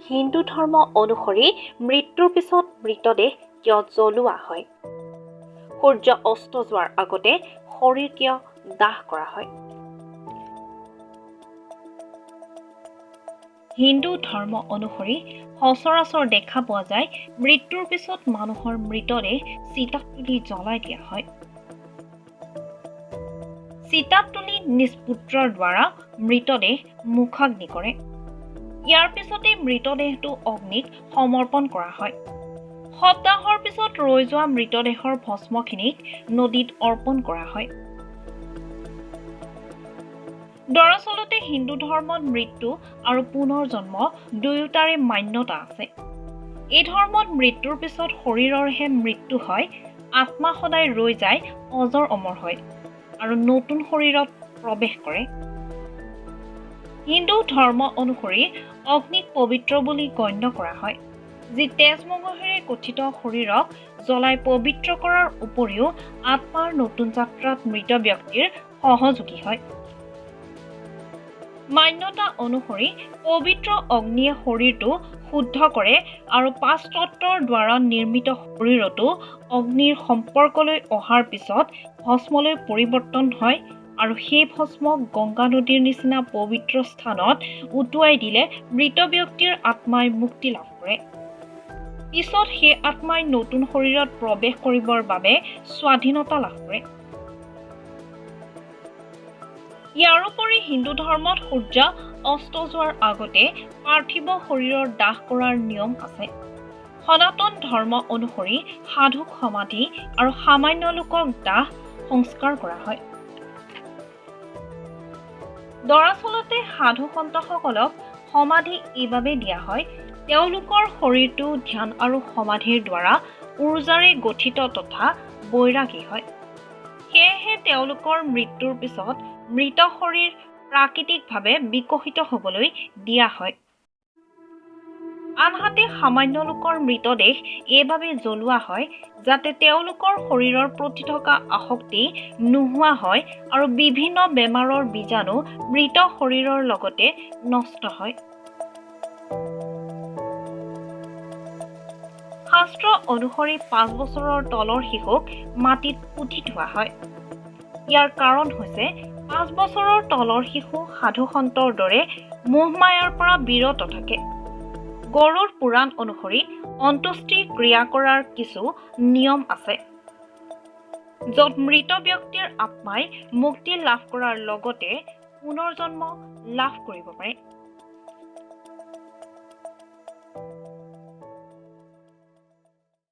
হিন্দু ধৰ্ম অনুসৰি মৃত্যুৰ পিছত মৃতদেহ কিয় জ্বলোৱা হয়? সূৰ্য অস্ত যোৱাৰ আগতে শৰীৰ কিয় দাহ কৰা হয়? হিন্দু ধৰ্ম অনুসৰি সচৰাচৰ দেখা পোৱা যায় মৃত্যুৰ পিছত মানুহৰ মৃতদেহ চিতাত তুলি জ্বলাই দিয়া হয়। চিতাত তুলি নিজ পুত্ৰৰ দ্বাৰা মৃতদেহ মুখাগ্নি কৰে। ইয়াৰ পিছতে মৃতদেহটো অগ্নিক সমৰ্পণ কৰা হয়। সপ্তাহৰ পিছত ৰৈ যোৱা মৃতদেহৰ ভস্মখিনিক নদীত অৰ্পণ কৰা হয়। দৰাচলতে হিন্দু ধৰ্মত মৃত্যু আৰু পুনৰ জন্ম দুয়োটাৰে মান্যতা আছে। এই ধৰ্মত মৃত্যুৰ পিছত শৰীৰৰহে মৃত্যু হয়, আত্মা সদায় ৰৈ যায়, অজৰ অমৰ হয় আৰু নতুন শৰীৰত প্ৰৱেশ কৰে। হিন্দু ধৰ্ম অনুসৰি অগ্নিক পবিত্ৰ বুলি গণ্য কৰা হয়, যি তেজ-মঙহেৰে গঠিত শৰীৰক জ্বলাই পবিত্ৰ কৰাৰ উপৰিও আত্মাৰ নতুন যাত্ৰাত মৃত ব্যক্তিৰ সহযোগী হয়। মান্যতা অনুসৰি পবিত্ৰ অগ্নিয়ে শৰীৰটো শুদ্ধ কৰে আৰু 5 তত্ত্বৰ দ্বাৰা নিৰ্মিত শৰীৰতো অগ্নিৰ সম্পৰ্কলৈ অহাৰ পিছত ভস্মলৈ পৰিৱৰ্তন হয় আৰু সেই ভস্মক গংগা নদীৰ নিচিনা পবিত্ৰ স্থানত উটুৱাই দিলে মৃত ব্যক্তিৰ আত্মাই মুক্তি লাভ কৰে। পিছত সেই আত্মাই নতুন শৰীৰত প্ৰৱেশ কৰিবৰ বাবে স্বাধীনতা লাভ কৰে। ইয়াৰোপৰি হিন্দু ধৰ্মত সূৰ্য অস্ত যোৱাৰ আগতে পাৰ্থিৱ শৰীৰৰ দাহ কৰাৰ নিয়ম আছে। সনাতন ধৰ্ম অনুসৰি সাধুক সমাধি আৰু সামান্য লোকক দাহ সংস্কাৰ কৰা হয়। দৰাচলতে সাধু সন্তসকলক সমাধি এইবাবে দিয়া হয়, তেওঁলোকৰ শৰীৰটো ধ্যান আৰু সমাধিৰ দ্বাৰা উৰ্জাৰে গঠিত তথা বৈৰাগী হয়। সেয়েহে তেওঁলোকৰ মৃত্যুৰ পিছত মৃত শৰীৰ প্ৰাকৃতিকভাৱে বিকশিত হ'বলৈ দিয়া হয়। আনহাতে সামান্য লোকৰ মৃতদেহ এইবাবে জ্বলোৱা হয় যাতে তেওঁলোকৰ শৰীৰৰ প্ৰতি থকা আসক্তি নোহোৱা হয় আৰু বিভিন্ন বেমাৰৰ বীজাণু মৃত শৰীৰৰ লগতে নষ্ট হয়। শাস্ত্ৰ অনুসৰি 5 বছৰৰ তলৰ শিশুক মাটিত পুতি থোৱা হয়। ইয়াৰ কাৰণ হৈছে 5 বছৰৰ তলৰ শিশু সাধু সন্তৰ দৰে মোহমায়াৰ পৰা বিৰত থাকে। গৰুড় পুৰাণ অনুসৰি অন্ত্যেষ্টি ক্ৰিয়া কৰাৰ কিছু নিয়ম আছে, য'ত মৃত ব্যক্তিৰ আত্মাই মুক্তি লাভ কৰাৰ লগতে পুনৰ জন্ম লাভ কৰিব পাৰে।